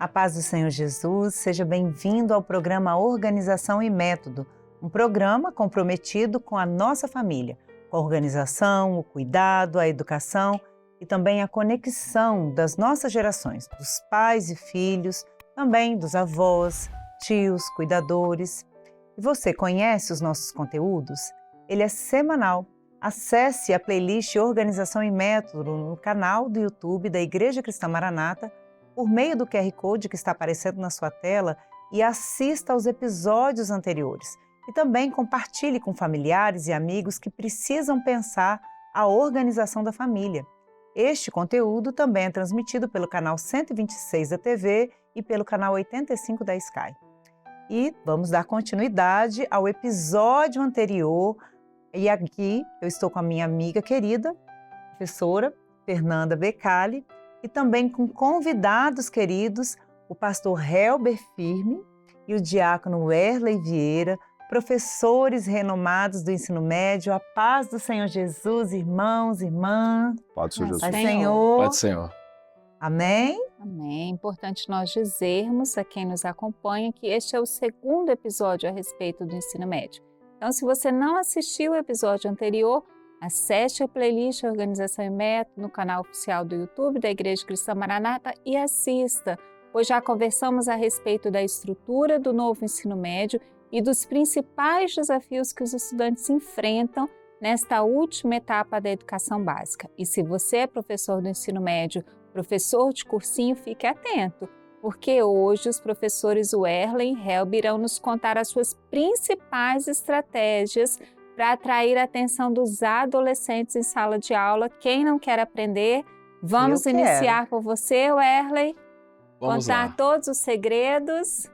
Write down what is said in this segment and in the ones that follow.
A paz do Senhor Jesus, seja bem-vindo ao programa Organização e Método, um programa comprometido com a nossa família, com a organização, o cuidado, a educação e também a conexão das nossas gerações, dos pais e filhos, também dos avós, tios, cuidadores. E você conhece os nossos conteúdos? Ele é semanal. Acesse a playlist Organização e Método no canal do YouTube da Igreja Cristã Maranata, por meio do QR Code que está aparecendo na sua tela, e assista aos episódios anteriores. E também compartilhe com familiares e amigos que precisam pensar a organização da família. Este conteúdo também é transmitido pelo canal 126 da TV e pelo canal 85 da Sky. E vamos dar continuidade ao episódio anterior. E aqui eu estou com a minha amiga querida, professora Fernanda Becali, e também com convidados queridos, o pastor Helber Firme e o diácono Werley Vieira, professores renomados do ensino médio. A paz do Senhor Jesus, irmãos, irmãs. Paz do Senhor Jesus. Paz do Senhor. Paz do Senhor. Amém? Amém. É importante nós dizermos a quem nos acompanha que este é o segundo episódio a respeito do ensino médio. Então, se você não assistiu o episódio anterior, acesse a playlist Organização e Método no canal oficial do YouTube da Igreja Cristã Maranata e assista, pois já conversamos a respeito da estrutura do novo ensino médio e dos principais desafios que os estudantes enfrentam nesta última etapa da educação básica. E se você é professor do ensino médio, professor de cursinho, fique atento, porque hoje os professores Werley e Helber irão nos contar as suas principais estratégias para atrair a atenção dos adolescentes em sala de aula. Quem não quer aprender, vamos iniciar com você, Werley. Vamos contar lá. Todos os segredos.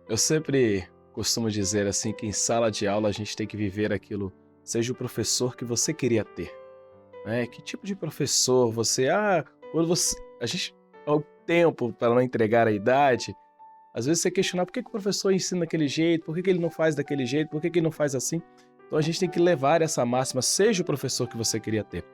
Eu sempre costumo dizer assim que em sala de aula a gente tem que viver aquilo, seja o professor que você queria ter. Né? Que tipo de professor você... quando você... A gente... Ao tempo, para não entregar a idade, às vezes você questionar por que o professor ensina daquele jeito, por que ele não faz daquele jeito, por que ele não faz assim. Então a gente tem que levar essa máxima, seja o professor que você queria ter.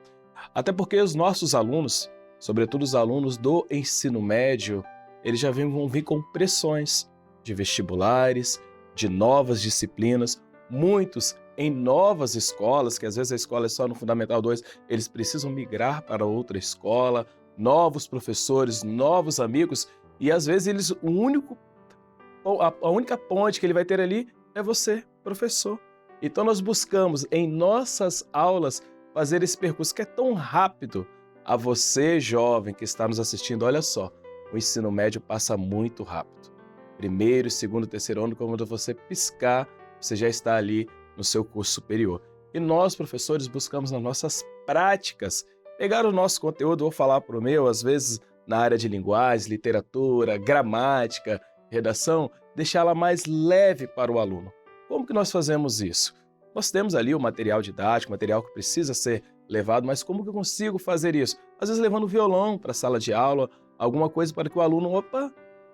Até porque os nossos alunos, sobretudo os alunos do ensino médio, eles já vão vir com pressões de vestibulares, de novas disciplinas, muitos em novas escolas, que às vezes a escola é só no Fundamental 2, eles precisam migrar para outra escola, novos professores, novos amigos, e às vezes a única ponte que ele vai ter ali é você, professor. Então nós buscamos em nossas aulas fazer esse percurso que é tão rápido. A você, jovem que está nos assistindo, olha só, o ensino médio passa muito rápido. Primeiro, segundo, terceiro ano, quando você piscar, você já está ali no seu curso superior. E nós, professores, buscamos nas nossas práticas pegar o nosso conteúdo, vou falar para o meu, às vezes na área de linguagem, literatura, gramática, redação, deixá-la mais leve para o aluno. Como que nós fazemos isso? Nós temos ali o material didático, material que precisa ser levado, mas como que eu consigo fazer isso? Às vezes levando violão para a sala de aula, alguma coisa para que o aluno,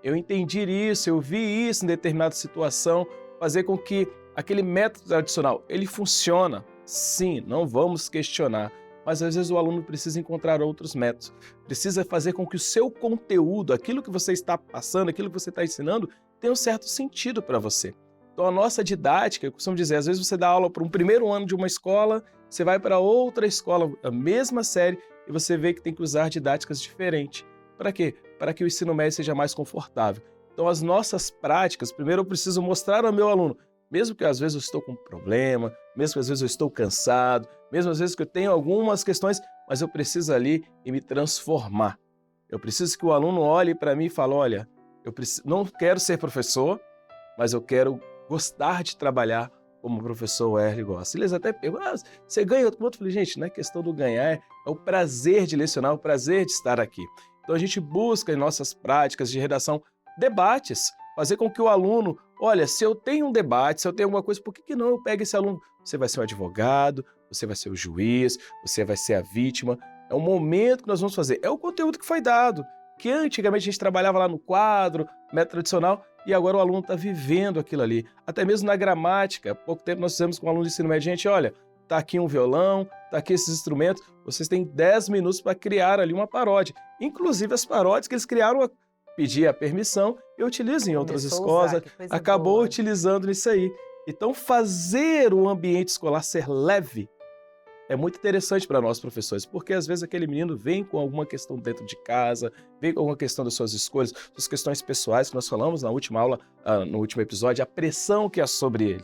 eu entendi isso, eu vi isso em determinada situação, fazer com que aquele método tradicional, ele funciona. Sim, não vamos questionar. Mas às vezes o aluno precisa encontrar outros métodos, precisa fazer com que o seu conteúdo, aquilo que você está passando, aquilo que você está ensinando, tenha um certo sentido para você. Então a nossa didática, eu costumo dizer, às vezes você dá aula para um primeiro ano de uma escola, você vai para outra escola, a mesma série, e você vê que tem que usar didáticas diferentes. Para quê? Para que o ensino médio seja mais confortável. Então as nossas práticas, primeiro eu preciso mostrar ao meu aluno, mesmo que às vezes eu estou com um problema, mesmo que às vezes eu estou cansado, mesmo às vezes que eu tenho algumas questões, mas eu preciso ali e me transformar. Eu preciso que o aluno olhe para mim e fale, olha, não quero ser professor, mas eu quero gostar de trabalhar como o professor Werley gosta. Eles até perguntam, você ganha quanto? Eu falei, gente, não é questão do ganhar, é o prazer de lecionar, o prazer de estar aqui. Então a gente busca em nossas práticas de redação debates, fazer com que o aluno, olha, se eu tenho um debate, se eu tenho alguma coisa, por que não eu pego esse aluno? Você vai ser o advogado, você vai ser o juiz, você vai ser a vítima. É o momento que nós vamos fazer. É o conteúdo que foi dado, que antigamente a gente trabalhava lá no quadro, método tradicional, e agora o aluno está vivendo aquilo ali. Até mesmo na gramática. Há pouco tempo nós fizemos com um aluno de ensino médio, gente, olha, tá aqui um violão, tá aqui esses instrumentos, vocês têm 10 minutos para criar ali uma paródia. Inclusive as paródias que eles criaram pedir a permissão e utiliza em outras Começou a escolas, usar, que coisa acabou boa. utilizando nisso aí. Então, fazer o ambiente escolar ser leve é muito interessante para nós professores, porque às vezes aquele menino vem com alguma questão dentro de casa, vem com alguma questão das suas escolhas, suas questões pessoais, que nós falamos na última aula, no último episódio, a pressão que é sobre ele.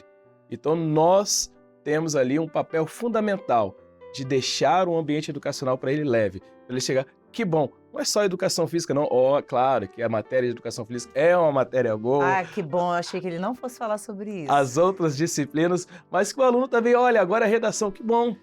Então, nós temos ali um papel fundamental de deixar um ambiente educacional para ele leve, para ele chegar, que bom, não é só educação física não, claro que a matéria de educação física é uma matéria boa, Ah, que bom, eu achei que ele não fosse falar sobre isso. as outras disciplinas, mas que o aluno também, olha, agora a redação, que bom.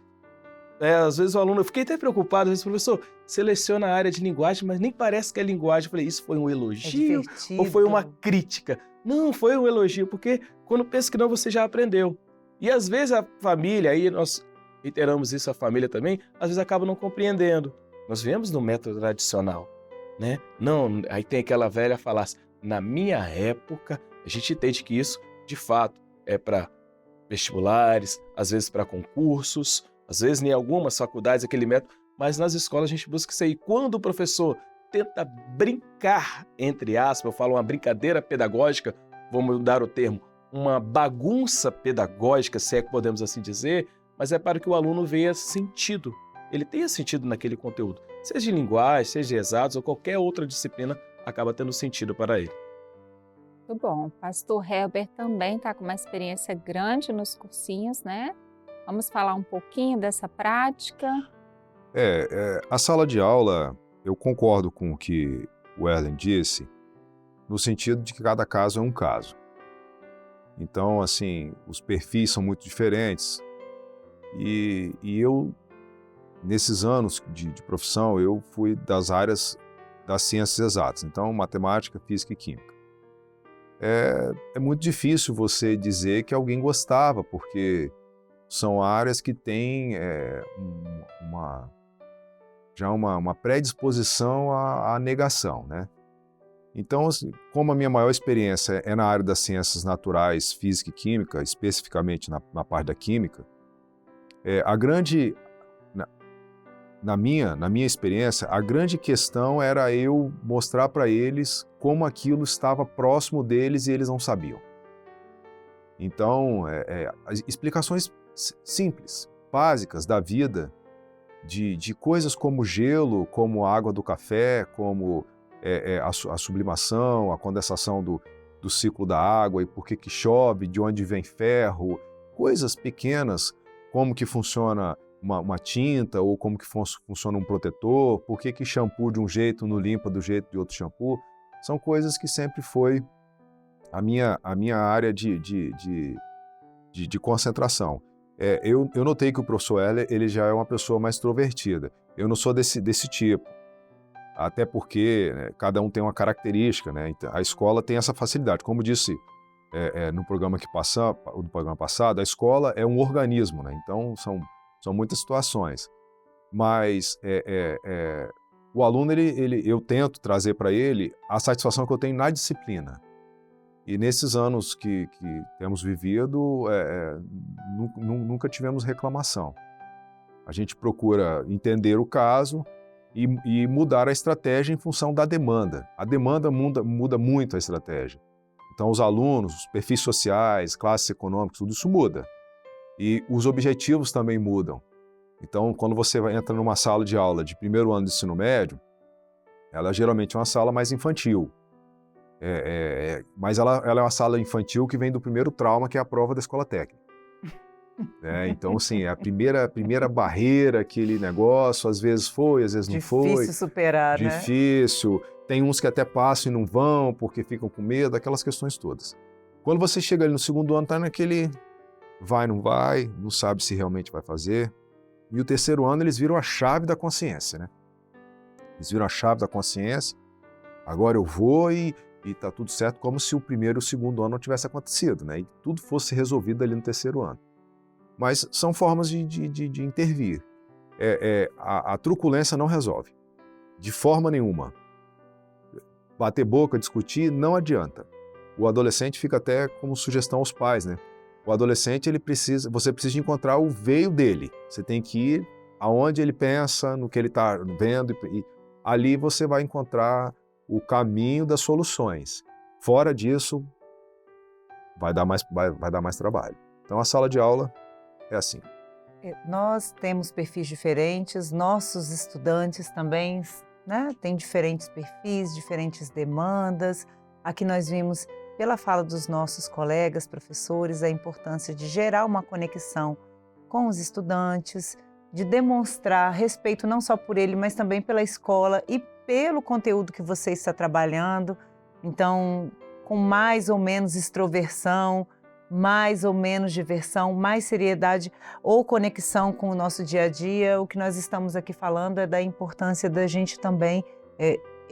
Às vezes o aluno, eu fiquei até preocupado, às vezes, professor, seleciona a área de linguagem, mas nem parece que é linguagem. Eu falei, isso foi um elogio ou foi uma crítica? Não, foi um elogio, porque quando pensa que não, você já aprendeu. E às vezes a família, aí nós reiteramos isso, a família também, às vezes acaba não compreendendo. Nós viemos no método tradicional, né? Não, aí tem aquela velha falácia, na minha época, a gente entende que isso, de fato, é para vestibulares, às vezes para concursos, às vezes em algumas faculdades aquele método, mas nas escolas a gente busca isso aí. Quando o professor tenta brincar, entre aspas, eu falo uma brincadeira pedagógica, vamos mudar o termo, uma bagunça pedagógica, se é que podemos assim dizer, mas é para que o aluno veja sentido, ele tenha sentido naquele conteúdo, seja de linguagem, seja de exatos ou qualquer outra disciplina, acaba tendo sentido para ele. Muito bom. Pastor Herbert também está com uma experiência grande nos cursinhos, né? Vamos falar um pouquinho dessa prática? A sala de aula, eu concordo com o que o Erlen disse, no sentido de que cada caso é um caso. Então, assim, os perfis são muito diferentes e eu, nesses anos de profissão, eu fui das áreas das ciências exatas, então matemática, física e química. É muito difícil você dizer que alguém gostava, porque são áreas que têm uma predisposição à negação, né? Então, assim, como a minha maior experiência é na área das ciências naturais, física e química, especificamente na parte da química, na minha experiência, a grande questão era eu mostrar para eles como aquilo estava próximo deles e eles não sabiam. Então, as explicações simples, básicas da vida, de coisas como gelo, como a água do café, como a sublimação, a condensação do ciclo da água e por que chove, de onde vem ferro, coisas pequenas, como que funciona uma tinta ou como que funciona um protetor, por que shampoo de um jeito não limpa do jeito de outro shampoo, são coisas que sempre foi a minha área de concentração. Eu notei que o professor Heller, ele já é uma pessoa mais extrovertida. Eu não sou desse tipo, até porque, né, cada um tem uma característica, né? Então, a escola tem essa facilidade. Como disse no programa passado, a escola é um organismo, né? Então são muitas situações. Mas o aluno, eu tento trazer para ele a satisfação que eu tenho na disciplina. E nesses anos que temos vivido, nunca tivemos reclamação. A gente procura entender o caso e mudar a estratégia em função da demanda. A demanda muda muito a estratégia. Então, os alunos, os perfis sociais, classes econômicas, tudo isso muda. E os objetivos também mudam. Então, quando você entra numa sala de aula de primeiro ano de ensino médio, ela geralmente é uma sala mais infantil. Mas ela é uma sala infantil que vem do primeiro trauma, que é a prova da escola técnica. Então, assim, é a primeira barreira, aquele negócio, às vezes foi, às vezes não foi. Difícil superar, né? Difícil. Tem uns que até passam e não vão porque ficam com medo, aquelas questões todas. Quando você chega ali no segundo ano, tá naquele vai, não vai, não sabe se realmente vai fazer. E o terceiro ano, eles viram a chave da consciência, né? Eles viram a chave da consciência, agora eu vou e tá tudo certo, como se o primeiro e o segundo ano não tivesse acontecido, né? E tudo fosse resolvido ali no terceiro ano. Mas são formas de intervir. A truculência não resolve, de forma nenhuma. Bater boca, discutir, não adianta. O adolescente fica até como sugestão aos pais, né? O adolescente, você precisa encontrar o veio dele. Você tem que ir aonde ele pensa, no que ele está vendo, e ali você vai encontrar o caminho das soluções. Fora disso, vai dar mais trabalho. Então, a sala de aula é assim. Nós temos perfis diferentes, nossos estudantes também, né, têm diferentes perfis, diferentes demandas. Aqui nós vimos, pela fala dos nossos colegas, professores, a importância de gerar uma conexão com os estudantes, de demonstrar respeito não só por ele, mas também pela escola e pelo conteúdo que você está trabalhando. Então, com mais ou menos extroversão, mais ou menos diversão, mais seriedade ou conexão com o nosso dia a dia, o que nós estamos aqui falando é da importância da gente também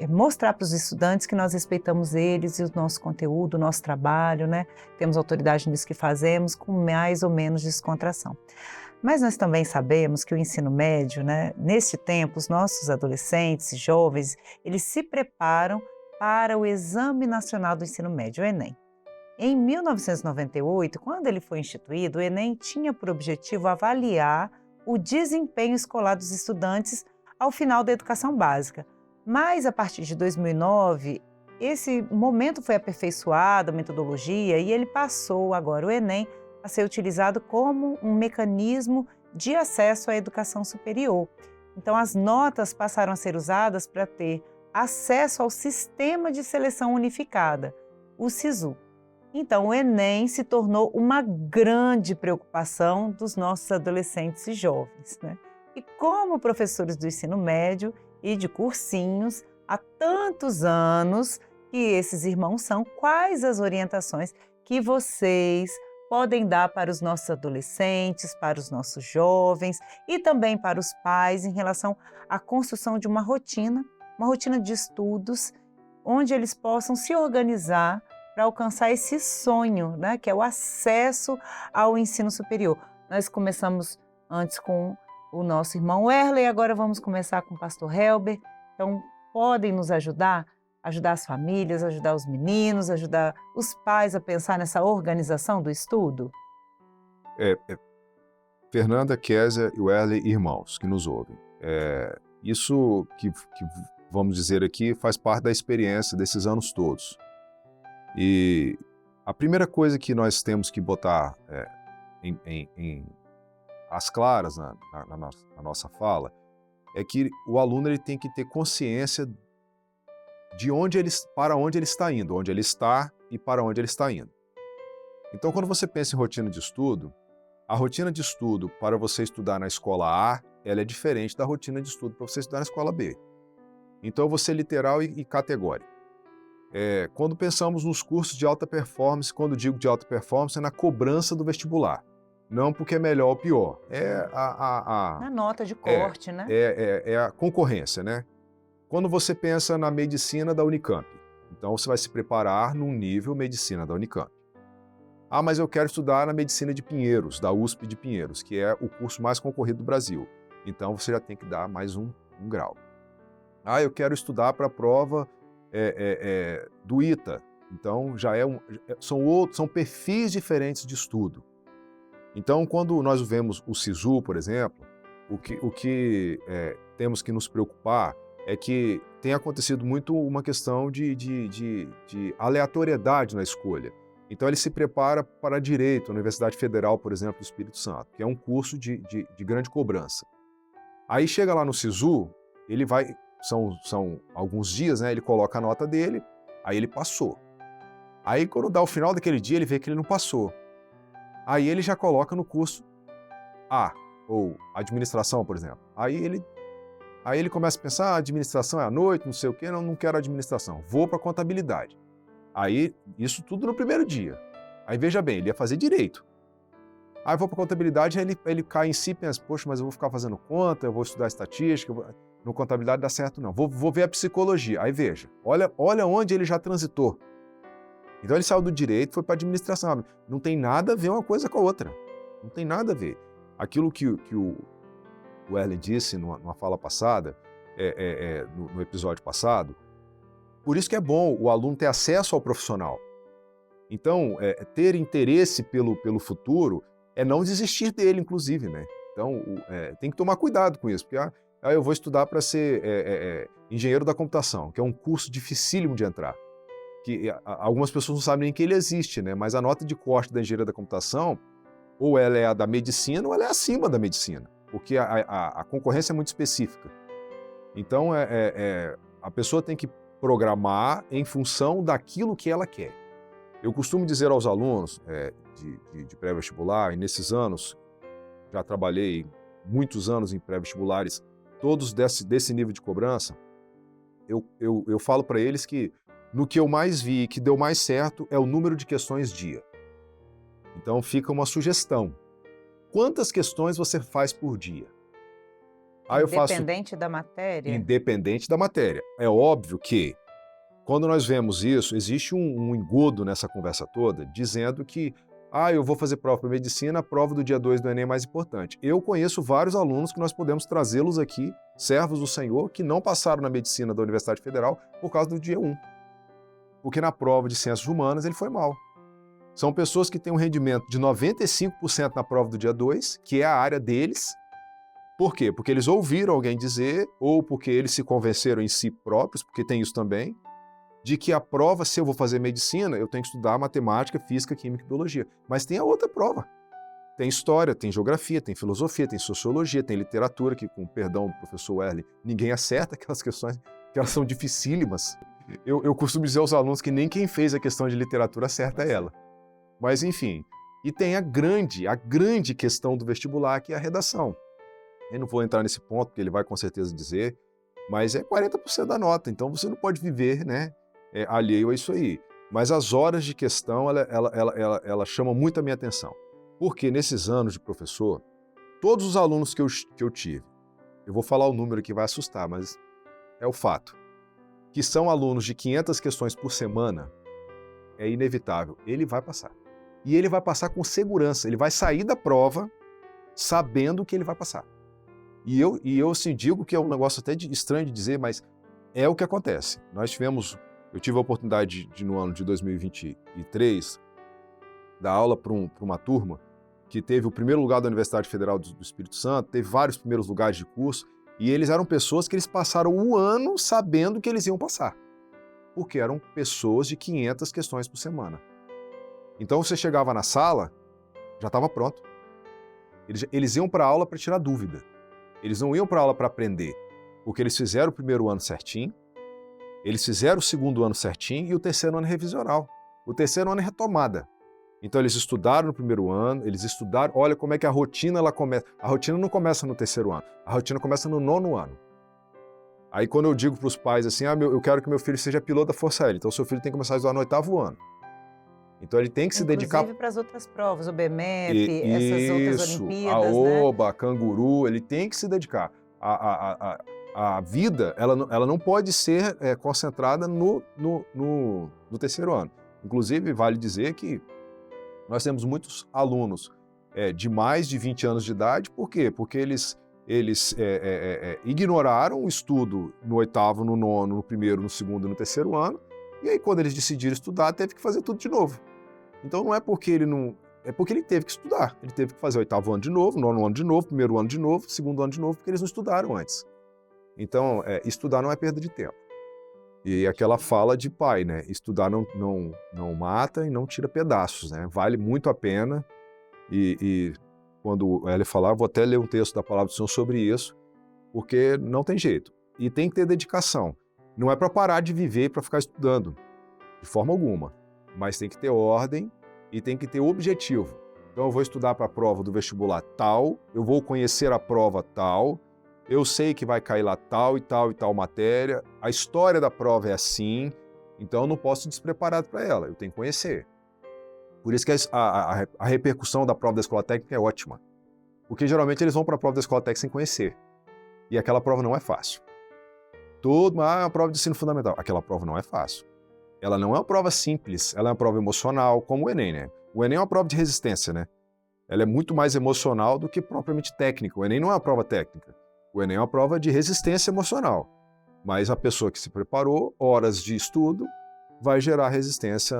mostrar para os estudantes que nós respeitamos eles e o nosso conteúdo, o nosso trabalho, né? Temos autoridade nisso que fazemos, com mais ou menos descontração. Mas nós também sabemos que o ensino médio, né, neste tempo, os nossos adolescentes e jovens, eles se preparam para o Exame Nacional do Ensino Médio, o Enem. Em 1998, quando ele foi instituído, o Enem tinha por objetivo avaliar o desempenho escolar dos estudantes ao final da educação básica. Mas, a partir de 2009, esse momento foi aperfeiçoado, a metodologia, e ele passou agora, o Enem, a ser utilizado como um mecanismo de acesso à educação superior. Então, as notas passaram a ser usadas para ter acesso ao Sistema de Seleção Unificada, o SISU. Então, o Enem se tornou uma grande preocupação dos nossos adolescentes e jovens, né? E como professores do ensino médio e de cursinhos, há tantos anos que esses irmãos são, quais as orientações que vocês podem dar para os nossos adolescentes, para os nossos jovens e também para os pais em relação à construção de uma rotina de estudos, onde eles possam se organizar para alcançar esse sonho, né, que é o acesso ao ensino superior. Nós começamos antes com o nosso irmão Werley, agora vamos começar com o pastor Helber. Então, podem nos ajudar as famílias, ajudar os meninos, ajudar os pais a pensar nessa organização do estudo? Fernanda, Kézia e Werley, irmãos que nos ouvem. Isso que vamos dizer aqui faz parte da experiência desses anos todos. E a primeira coisa que nós temos que botar em às claras na nossa fala é que o aluno ele tem que ter consciência de para onde ele está indo, onde ele está e para onde ele está indo. Então, quando você pensa em rotina de estudo, a rotina de estudo para você estudar na escola A, ela é diferente da rotina de estudo para você estudar na escola B. Então, eu vou ser literal e categórico. Quando pensamos nos cursos de alta performance, quando digo de alta performance, é na cobrança do vestibular. Não porque é melhor ou pior. Na nota de corte, né? É a concorrência, né? Quando você pensa na medicina da Unicamp, então você vai se preparar num nível medicina da Unicamp. Ah, mas eu quero estudar na medicina de Pinheiros, da USP de Pinheiros, que é o curso mais concorrido do Brasil. Então você já tem que dar mais um grau. Ah, eu quero estudar para a prova do ITA. Então já são perfis diferentes de estudo. Então, quando nós vemos o SISU, por exemplo, o que temos que nos preocupar é que tem acontecido muito uma questão de aleatoriedade na escolha. Então, ele se prepara para Direito, a Universidade Federal, por exemplo, do Espírito Santo, que é um curso de grande cobrança. Aí chega lá no SISU, ele vai, são alguns dias, né? Ele coloca a nota dele, aí ele passou. Aí, quando dá o final daquele dia, ele vê que ele não passou. Aí ele já coloca no curso A, ou administração, por exemplo. Aí ele começa a pensar, administração é à noite, não sei o quê, não quero administração, vou para contabilidade. Aí, isso tudo no primeiro dia. Aí, veja bem, ele ia fazer direito. Aí, vou para contabilidade, aí ele cai em si e pensa, poxa, mas eu vou ficar fazendo conta, eu vou estudar estatística, no contabilidade dá certo não. Vou ver a psicologia. Aí, veja, olha onde ele já transitou. Então, ele saiu do direito e foi para a administração. Não tem nada a ver uma coisa com a outra. Não tem nada a ver. Aquilo que o Werley disse numa fala passada, no episódio passado, por isso que é bom o aluno ter acesso ao profissional. Então, ter interesse pelo futuro é não desistir dele, inclusive, né? Então, tem que tomar cuidado com isso, porque eu vou estudar para ser engenheiro da computação, que é um curso dificílimo de entrar. Que algumas pessoas não sabem nem que ele existe, né? Mas a nota de corte da engenharia da computação, ou ela é a da medicina, ou ela é acima da medicina, porque a concorrência é muito específica. Então, a pessoa tem que programar em função daquilo que ela quer. Eu costumo dizer aos alunos de pré-vestibular, e nesses anos, já trabalhei muitos anos em pré-vestibulares, todos desse nível de cobrança, eu falo para eles que no que eu mais vi que deu mais certo é o número de questões dia. Então fica uma sugestão. Quantas questões você faz por dia? Independente da matéria? Independente da matéria. É óbvio que, quando nós vemos isso, existe um engodo nessa conversa toda, dizendo que eu vou fazer prova para medicina, a prova do dia 2 do Enem é mais importante. Eu conheço vários alunos que nós podemos trazê-los aqui, servos do Senhor, que não passaram na medicina da Universidade Federal por causa do dia 1. Porque na prova de ciências humanas ele foi mal. São pessoas que têm um rendimento de 95% na prova do dia 2, que é a área deles. Por quê? Porque eles ouviram alguém dizer, ou porque eles se convenceram em si próprios, porque tem isso também, de que a prova, se eu vou fazer medicina, eu tenho que estudar matemática, física, química e biologia. Mas tem a outra prova. Tem história, tem geografia, tem filosofia, tem sociologia, tem literatura, que, com o perdão do professor Werley, ninguém acerta aquelas questões, que elas são dificílimas. Eu costumo dizer aos alunos que nem quem fez a questão de literatura acerta ela. Mas, enfim. E tem a grande questão do vestibular, que é a redação. Eu não vou entrar nesse ponto, porque ele vai com certeza dizer, mas é 40% da nota, então você não pode viver, né, alheio a isso aí. Mas as horas de questão, ela chama muito a minha atenção. Porque nesses anos de professor, todos os alunos que eu tive, eu vou falar o número que vai assustar, mas é o fato, que são alunos de 500 questões por semana, é inevitável, ele vai passar. E ele vai passar com segurança, ele vai sair da prova sabendo que ele vai passar. E eu assim, digo que é um negócio até estranho de dizer, mas é o que acontece. Eu tive a oportunidade de no ano de 2023, dar aula para uma turma que teve o primeiro lugar da Universidade Federal do Espírito Santo, teve vários primeiros lugares de curso, e eles eram pessoas que eles passaram um ano sabendo que eles iam passar, porque eram pessoas de 500 questões por semana. Então você chegava na sala, já estava pronto. Eles iam para a aula para tirar dúvida. Eles não iam para a aula para aprender, porque eles fizeram o primeiro ano certinho, eles fizeram o segundo ano certinho e o terceiro ano é revisional. O terceiro ano é retomada. Então eles estudaram no primeiro ano, eles estudaram, olha como é que a rotina ela começa. A rotina não começa no terceiro ano, a rotina começa no 9º ano. Aí quando eu digo para os pais assim, eu quero que meu filho seja piloto da Força Aérea, então seu filho tem que começar a estudar no 8º ano. Então ele tem que se dedicar... Inclusive para as outras provas, o BMEP, essas outras Olimpíadas, a OBA, a Canguru, ele tem que se dedicar. A vida, ela não pode ser concentrada no terceiro ano. Inclusive, vale dizer que nós temos muitos alunos de mais de 20 anos de idade. Por quê? Porque eles ignoraram o estudo no 8º, no 9º, no 1º, no 2º e no 3º ano. E aí, quando eles decidiram estudar, teve que fazer tudo de novo. Então não é porque ele não... É porque ele teve que estudar. Ele teve que fazer o 8º ano de novo, 9º ano de novo, 1º ano de novo, 2º ano de novo, porque eles não estudaram antes. Então, estudar não é perda de tempo. E aquela fala de pai, né? Estudar não mata e não tira pedaços, né? Vale muito a pena. E quando ele falar, vou até ler um texto da Palavra do Senhor sobre isso, porque não tem jeito. E tem que ter dedicação. Não é para parar de viver para ficar estudando, de forma alguma. Mas tem que ter ordem e tem que ter objetivo. Então eu vou estudar para a prova do vestibular tal, eu vou conhecer a prova tal, eu sei que vai cair lá tal e tal e tal matéria, a história da prova é assim, então eu não posso ir despreparado para ela, eu tenho que conhecer. Por isso que a repercussão da prova da escola técnica é ótima. Porque geralmente eles vão para a prova da escola técnica sem conhecer. E aquela prova não é fácil. A prova de ensino fundamental. Aquela prova não é fácil. Ela não é uma prova simples, ela é uma prova emocional, como o Enem, né? O Enem é uma prova de resistência, né? Ela é muito mais emocional do que propriamente técnica. O Enem não é uma prova técnica. O Enem é uma prova de resistência emocional. Mas a pessoa que se preparou, horas de estudo, vai gerar resistência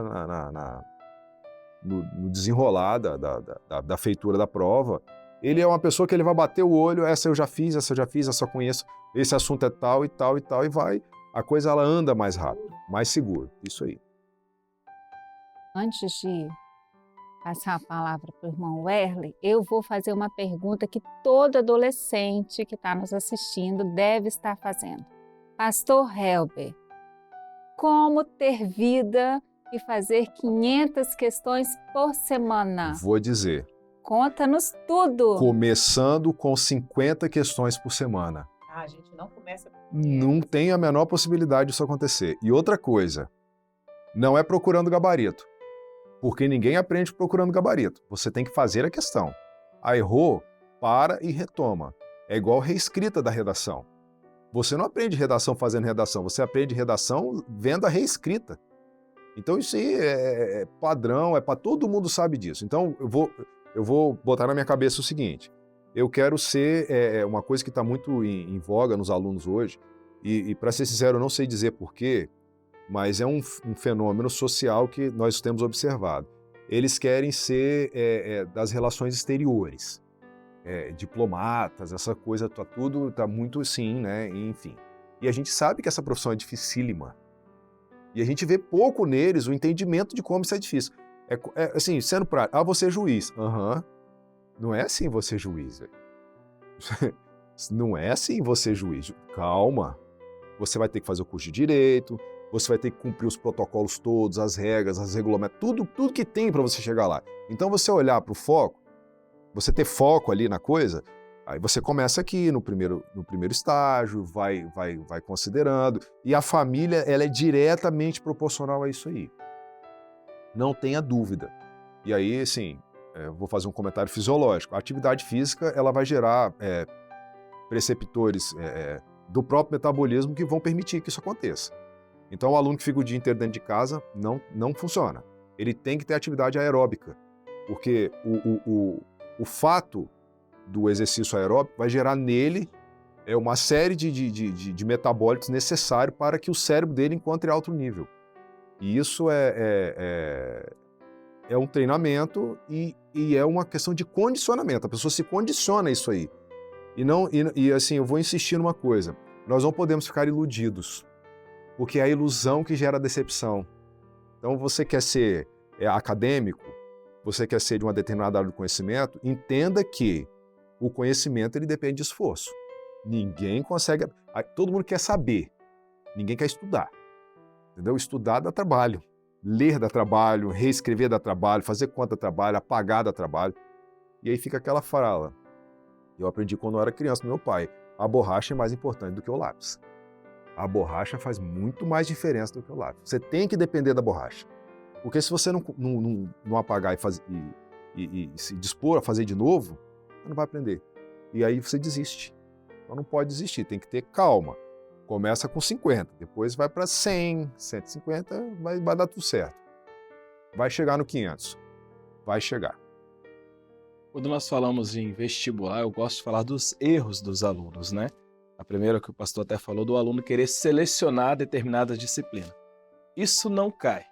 no desenrolar da feitura da prova. Ele é uma pessoa que ele vai bater o olho, essa eu já fiz, essa eu conheço, esse assunto é tal e tal e tal, e vai. A coisa ela anda mais rápido, mais seguro. Isso aí. Antes de passar a palavra para o irmão Werley, eu vou fazer uma pergunta que todo adolescente que está nos assistindo deve estar fazendo. Pastor Helber, como ter vida e fazer 500 questões por semana? Vou dizer. Conta-nos tudo. Começando com 50 questões por semana. A gente não começa... Não tem a menor possibilidade disso acontecer. E outra coisa, não é procurando gabarito. Porque ninguém aprende procurando gabarito. Você tem que fazer a questão. Aí errou, para e retoma. É igual reescrita da redação. Você não aprende redação fazendo redação, você aprende redação vendo a reescrita. Então isso aí é padrão, é para todo mundo sabe disso. Então eu vou botar na minha cabeça o seguinte, eu quero ser uma coisa que está muito em voga nos alunos hoje, e para ser sincero, eu não sei dizer porquê, mas é um fenômeno social que nós temos observado. Eles querem ser das relações exteriores, diplomatas, essa coisa, tudo está muito assim, né? Enfim. E a gente sabe que essa profissão é dificílima. E a gente vê pouco neles o entendimento de como isso é difícil. Assim, sendo prático, você é juiz. Não é assim você é juiz. Não é assim você é juiz. Calma. Você vai ter que fazer o curso de Direito, você vai ter que cumprir os protocolos todos, as regras, as regulamentos, tudo que tem para você chegar lá. Então você olhar para o foco, você ter foco ali na coisa, aí você começa aqui no primeiro estágio, vai considerando, e a família ela é diretamente proporcional a isso aí. Não tenha dúvida. E aí, assim, vou fazer um comentário fisiológico. A atividade física ela vai gerar preceptores do próprio metabolismo que vão permitir que isso aconteça. Então, o aluno que fica o dia inteiro dentro de casa não funciona. Ele tem que ter atividade aeróbica, porque o fato do exercício aeróbico vai gerar nele uma série de metabólitos necessários para que o cérebro dele encontre alto nível. E isso é um treinamento e é uma questão de condicionamento. A pessoa se condiciona a isso aí. E assim, eu vou insistir numa coisa. Nós não podemos ficar iludidos, porque é a ilusão que gera decepção. Então, você quer ser acadêmico, você quer ser de uma determinada área do conhecimento, entenda que o conhecimento ele depende de esforço. Ninguém consegue... Todo mundo quer saber, ninguém quer estudar. Entendeu? Estudar dá trabalho. Ler dá trabalho, reescrever dá trabalho, fazer conta dá trabalho, apagar dá trabalho. E aí fica aquela fala. Eu aprendi quando eu era criança do meu pai. A borracha é mais importante do que o lápis. A borracha faz muito mais diferença do que o lápis. Você tem que depender da borracha. Porque se você não apagar e se dispor a fazer de novo, você não vai aprender. E aí você desiste. Então não pode desistir, tem que ter calma. Começa com 50, depois vai para 100, 150, vai dar tudo certo. Vai chegar no 500. Vai chegar. Quando nós falamos em vestibular, eu gosto de falar dos erros dos alunos, né? A primeira que o pastor até falou, do aluno querer selecionar determinada disciplina. Isso não cai.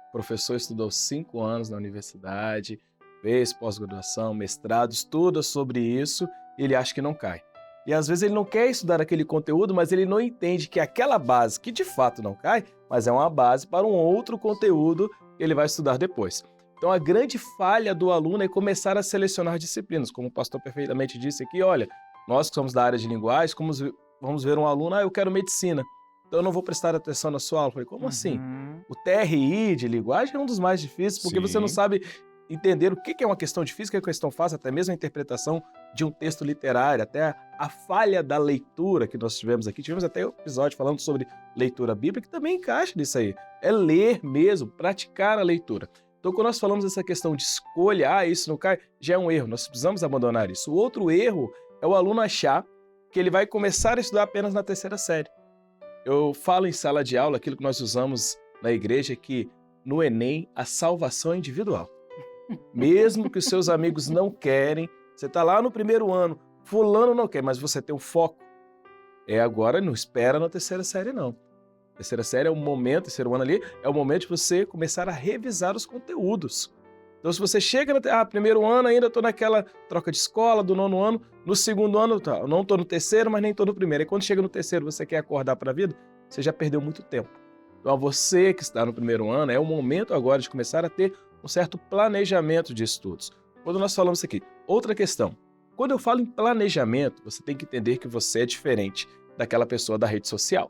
O professor estudou 5 anos na universidade, fez pós-graduação, mestrado, estuda sobre isso e ele acha que não cai. E às vezes ele não quer estudar aquele conteúdo, mas ele não entende que aquela base, que de fato não cai, mas é uma base para um outro conteúdo que ele vai estudar depois. Então a grande falha do aluno é começar a selecionar disciplinas. Como o pastor perfeitamente disse aqui, olha, nós que somos da área de linguagem, vamos ver um aluno, eu quero medicina, então eu não vou prestar atenção na sua aula. Eu falei, como assim? O TRI de linguagem é um dos mais difíceis, porque você não sabe entender o que é uma questão difícil, o que é uma questão fácil, até mesmo a interpretação de um texto literário, até a falha da leitura que nós tivemos aqui. Tivemos até um episódio falando sobre leitura bíblica, que também encaixa nisso aí. É ler mesmo, praticar a leitura. Então, quando nós falamos dessa questão de escolha, isso não cai, já é um erro, nós precisamos abandonar isso. O outro erro é o aluno achar que ele vai começar a estudar apenas na 3ª série. Eu falo em sala de aula, aquilo que nós usamos na igreja, que no Enem, a salvação é individual. Mesmo que os seus amigos não querem, você está lá no primeiro ano, fulano não quer, mas você tem um foco. Agora, não espera na 3ª série, não. A 3ª série é o momento, terceiro ano ali, é o momento de você começar a revisar os conteúdos. Então, se você chega no primeiro ano, ainda estou naquela troca de escola, do 9º ano, no segundo ano, tá, eu não estou no terceiro, mas nem estou no primeiro. E quando chega no terceiro, você quer acordar para a vida, você já perdeu muito tempo. Então, você que está no primeiro ano, é o momento agora de começar a ter um certo planejamento de estudos. Quando nós falamos isso aqui, outra questão. Quando eu falo em planejamento, você tem que entender que você é diferente daquela pessoa da rede social.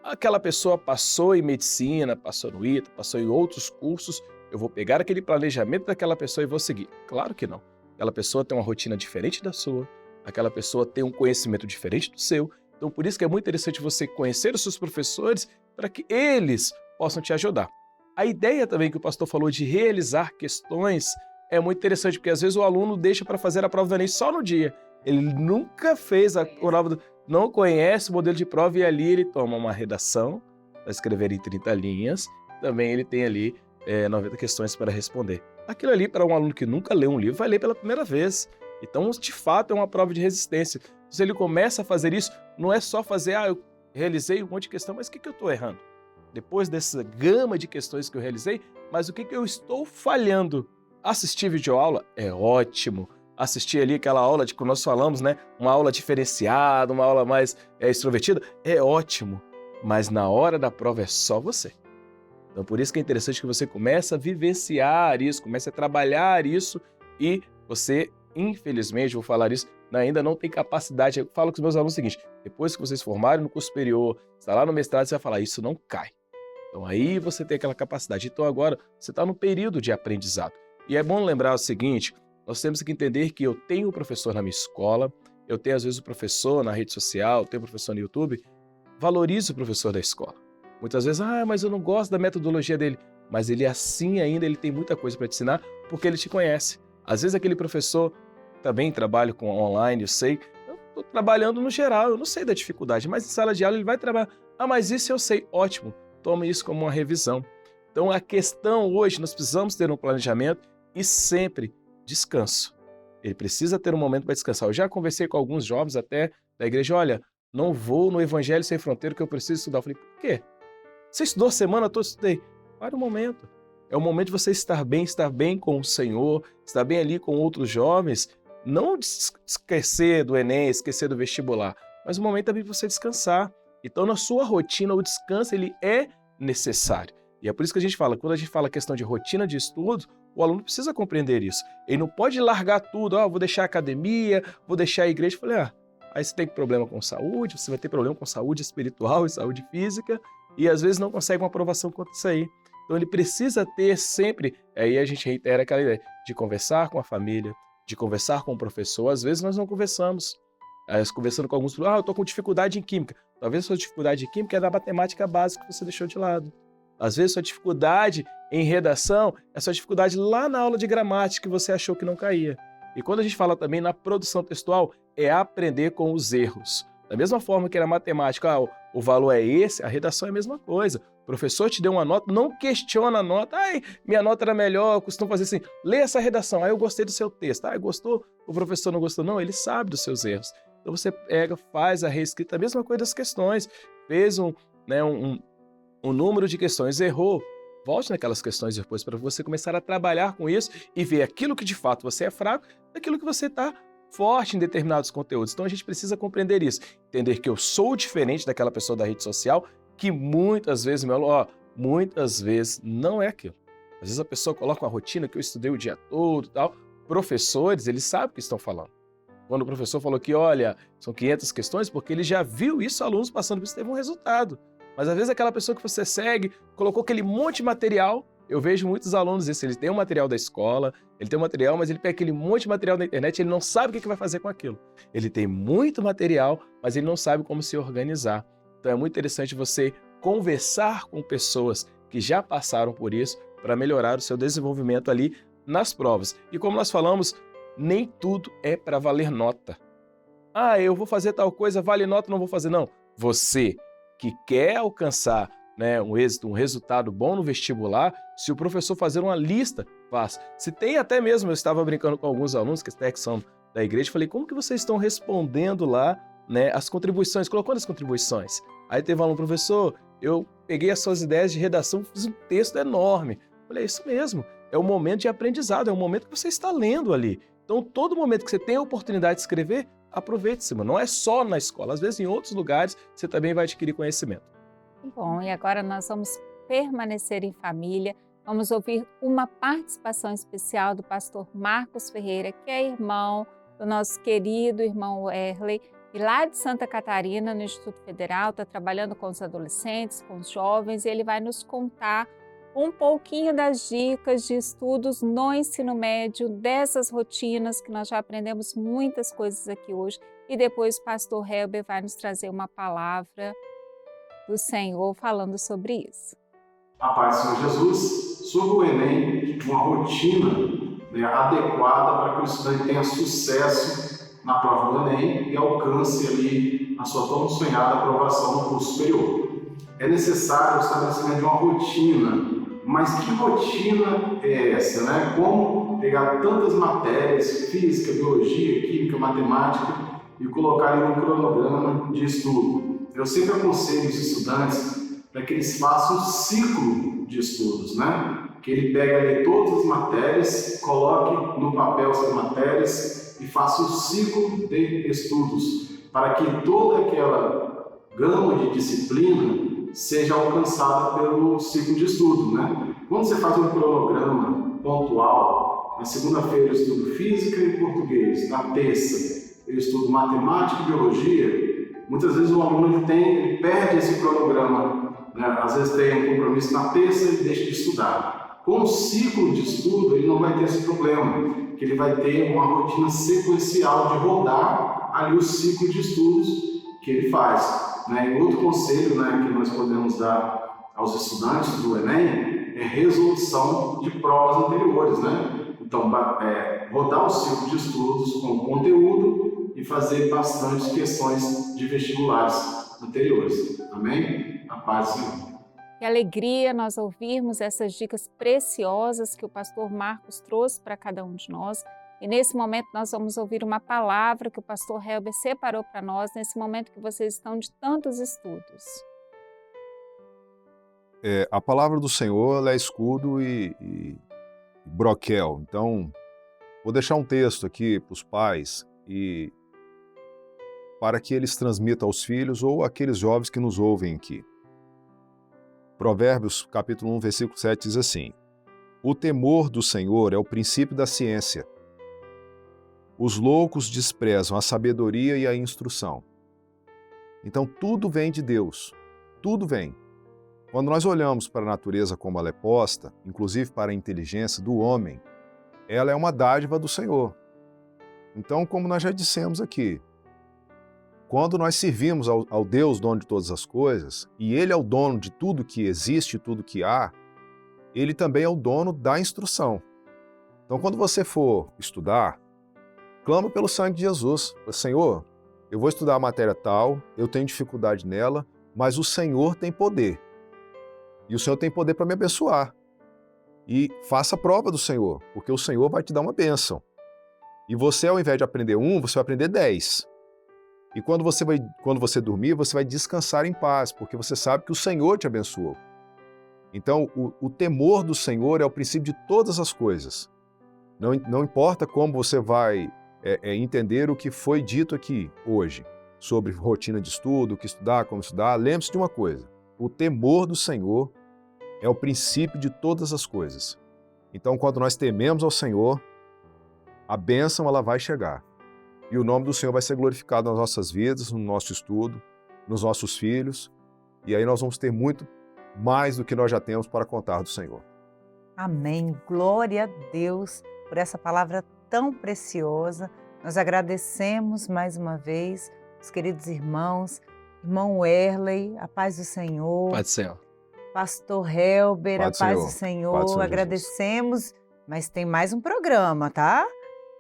Aquela pessoa passou em medicina, passou no ITA, passou em outros cursos, eu vou pegar aquele planejamento daquela pessoa e vou seguir. Claro que não. Aquela pessoa tem uma rotina diferente da sua, aquela pessoa tem um conhecimento diferente do seu. Então, por isso que é muito interessante você conhecer os seus professores para que eles possam te ajudar. A ideia também que o pastor falou de realizar questões é muito interessante, porque às vezes o aluno deixa para fazer a prova do Enem só no dia. Ele nunca fez a prova, não conhece o modelo de prova e ali ele toma uma redação para escrever em 30 linhas. Também ele tem ali 90 questões para responder. Aquilo ali, para um aluno que nunca leu um livro, vai ler pela primeira vez. Então, de fato, é uma prova de resistência. Se ele começa a fazer isso, não é só fazer, eu realizei um monte de questão, mas o que eu estou errando? Depois dessa gama de questões que eu realizei, mas o que eu estou falhando? Assistir videoaula é ótimo. Assistir ali aquela aula de que nós falamos, né? Uma aula diferenciada, uma aula mais extrovertida, é ótimo. Mas na hora da prova é só você. Então, por isso que é interessante que você comece a vivenciar isso, comece a trabalhar isso e você, infelizmente, vou falar isso, ainda não tem capacidade. Eu falo com os meus alunos o seguinte, depois que vocês formarem no curso superior, está lá no mestrado, você vai falar, isso não cai. Então, aí você tem aquela capacidade. Então, agora, você está no período de aprendizado. E é bom lembrar o seguinte, nós temos que entender que eu tenho um professor na minha escola, eu tenho, às vezes, o professor na rede social, eu tenho o professor no YouTube, valorize o professor da escola. Muitas vezes, mas eu não gosto da metodologia dele. Mas ele assim ainda, ele tem muita coisa para te ensinar, porque ele te conhece. Às vezes aquele professor, também trabalho com online, eu sei, eu estou trabalhando no geral, eu não sei da dificuldade, mas em sala de aula ele vai trabalhar. Mas isso eu sei, ótimo, tome isso como uma revisão. Então a questão hoje, nós precisamos ter um planejamento e sempre descanso. Ele precisa ter um momento para descansar. Eu já conversei com alguns jovens até da igreja, olha, não vou no Evangelho Sem Fronteira que eu preciso estudar. Eu falei, por quê? Você estudou a semana toda? Estudei. Para o momento. É o momento de você estar bem com o Senhor, estar bem ali com outros jovens, não esquecer do Enem, esquecer do vestibular, mas o momento também de você descansar. Então, na sua rotina, o descanso ele é necessário. E é por isso que a gente fala, quando a gente fala questão de rotina de estudo, o aluno precisa compreender isso. Ele não pode largar tudo, vou deixar a academia, vou deixar a igreja. Eu falei, aí você tem problema com saúde, você vai ter problema com saúde espiritual e saúde física, e às vezes não consegue uma aprovação quanto isso aí. Então ele precisa ter sempre, aí a gente reitera aquela ideia, de conversar com a família, de conversar com o professor. Às vezes nós não conversamos. Conversando com alguns, eu estou com dificuldade em química. Talvez a sua dificuldade em química é da matemática básica que você deixou de lado. Às vezes sua dificuldade em redação é sua dificuldade lá na aula de gramática que você achou que não caía. E quando a gente fala também na produção textual, é aprender com os erros. Da mesma forma que na matemática, o valor é esse, a redação é a mesma coisa. O professor te deu uma nota, não questiona a nota. Minha nota era melhor, eu costumo fazer assim, lê essa redação, eu gostei do seu texto. Gostou? O professor não gostou? Não, ele sabe dos seus erros. Então você pega, faz a reescrita, a mesma coisa das questões. Fez um número de questões, errou, volte naquelas questões depois para você começar a trabalhar com isso e ver aquilo que de fato você é fraco, daquilo que você está forte em determinados conteúdos. Então a gente precisa compreender isso, entender que eu sou diferente daquela pessoa da rede social, que muitas vezes, muitas vezes não é aquilo. Às vezes a pessoa coloca uma rotina que eu estudei o dia todo e tal. Professores, eles sabem o que estão falando. Quando o professor falou que, olha, são 500 questões, porque ele já viu isso, alunos passando por isso, teve um resultado. Mas às vezes aquela pessoa que você segue, colocou aquele monte de material, eu vejo muitos alunos isso, ele tem um material da escola, ele tem um material, mas ele pega aquele monte de material da internet, ele não sabe o que vai fazer com aquilo. Ele tem muito material, mas ele não sabe como se organizar. Então é muito interessante você conversar com pessoas que já passaram por isso para melhorar o seu desenvolvimento ali nas provas. E como nós falamos, nem tudo é para valer nota. Eu vou fazer tal coisa, vale nota, não vou fazer. Não, você que quer alcançar um êxito, um resultado bom no vestibular, se o professor fazer uma lista, faz. Se tem até mesmo, eu estava brincando com alguns alunos que são da igreja, falei, como que vocês estão respondendo lá as contribuições, colocando as contribuições? Aí teve um aluno, professor, eu peguei as suas ideias de redação, fiz um texto enorme. Falei, é isso mesmo. é o momento de aprendizado, é o momento que você está lendo ali. Então, todo momento que você tem a oportunidade de escrever, aproveite-se, mano. Não é só na escola, às vezes em outros lugares você também vai adquirir conhecimento. Bom, e agora nós vamos permanecer em família. Vamos ouvir uma participação especial do pastor Marcos Ferreira, que é irmão do nosso querido irmão Erley, e lá de Santa Catarina, no Instituto Federal, está trabalhando com os adolescentes, com os jovens, e ele vai nos contar um pouquinho das dicas de estudos no ensino médio, dessas rotinas, que nós já aprendemos muitas coisas aqui hoje, e depois o pastor Helber vai nos trazer uma palavra do Senhor falando sobre isso. A paz do Senhor Jesus, sobre o Enem, uma rotina, né, adequada para que o estudante tenha sucesso na prova do Enem e alcance ali a sua tão sonhada aprovação no curso superior. É necessário o estabelecimento de uma rotina, mas que rotina é essa, né? Como pegar tantas matérias, física, biologia, química, matemática, e colocar em um cronograma de estudo. Eu sempre aconselho os estudantes para que eles façam um ciclo de estudos, né? Que ele pegue ali todas as matérias, coloque no papel essas matérias e faça um ciclo de estudos, para que toda aquela gama de disciplina seja alcançada pelo ciclo de estudo, né? Quando você faz um cronograma pontual, na segunda-feira eu estudo física e português, na terça eu estudo matemática e biologia, muitas vezes o aluno ele perde esse cronograma, né? Às vezes tem um compromisso na terça e deixa de estudar. Com o ciclo de estudo, ele não vai ter esse problema, que ele vai ter uma rotina sequencial de rodar ali o ciclo de estudos que ele faz, né? E outro conselho, né, que nós podemos dar aos estudantes do Enem é resolução de provas anteriores, né? Então, rodar o ciclo de estudos com conteúdo e fazer bastante questões de vestibulares anteriores. Amém? A paz do Senhor. Que alegria nós ouvirmos essas dicas preciosas que o pastor Marcos trouxe para cada um de nós. E nesse momento nós vamos ouvir uma palavra que o pastor Helber separou para nós, nesse momento que vocês estão de tantos estudos. A palavra do Senhor ela é escudo e broquel. Então, vou deixar um texto aqui para os pais e para que eles transmitam aos filhos ou àqueles jovens que nos ouvem aqui. Provérbios, capítulo 1, versículo 7 diz assim: O temor do Senhor é o princípio da ciência. Os loucos desprezam a sabedoria e a instrução. Então, tudo vem de Deus. Tudo vem. Quando nós olhamos para a natureza como ela é posta, inclusive para a inteligência do homem, ela é uma dádiva do Senhor. Então, como nós já dissemos aqui, quando nós servimos ao Deus, dono de todas as coisas, e Ele é o dono de tudo que existe, tudo que há, Ele também é o dono da instrução. Então, quando você for estudar, clama pelo sangue de Jesus. Senhor, eu vou estudar a matéria tal, eu tenho dificuldade nela, mas o Senhor tem poder. E o Senhor tem poder para me abençoar. E faça a prova do Senhor, porque o Senhor vai te dar uma bênção. E você, ao invés de aprender 1, você vai aprender 10. E quando você dormir, você vai descansar em paz, porque você sabe que o Senhor te abençoou. Então, o temor do Senhor é o princípio de todas as coisas. Não importa como você vai entender o que foi dito aqui hoje, sobre rotina de estudo, o que estudar, como estudar, lembre-se de uma coisa: o temor do Senhor é o princípio de todas as coisas. Então, quando nós tememos ao Senhor, a bênção ela vai chegar. E o nome do Senhor vai ser glorificado nas nossas vidas, no nosso estudo, nos nossos filhos. E aí nós vamos ter muito mais do que nós já temos para contar do Senhor. Amém. Glória a Deus por essa palavra tão preciosa. Nós agradecemos mais uma vez os queridos irmãos, irmão Erley, a paz do Senhor. Paz do Senhor. Pastor Helber, a paz do Senhor. Senhor. Paz do Senhor Agradecemos, mas tem mais um programa, tá?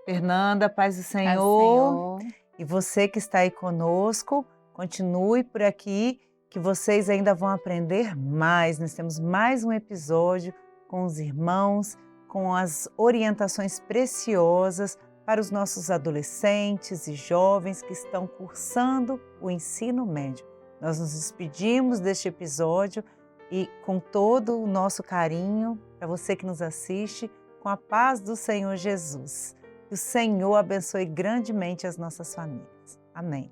Fernanda, paz do Paz do Senhor. Senhor. E você que está aí conosco, continue por aqui, que vocês ainda vão aprender mais. Nós temos mais um episódio com os irmãos, com as orientações preciosas para os nossos adolescentes e jovens que estão cursando o ensino médio. Nós nos despedimos deste episódio e com todo o nosso carinho, para você que nos assiste, com a paz do Senhor Jesus. Que o Senhor abençoe grandemente as nossas famílias. Amém.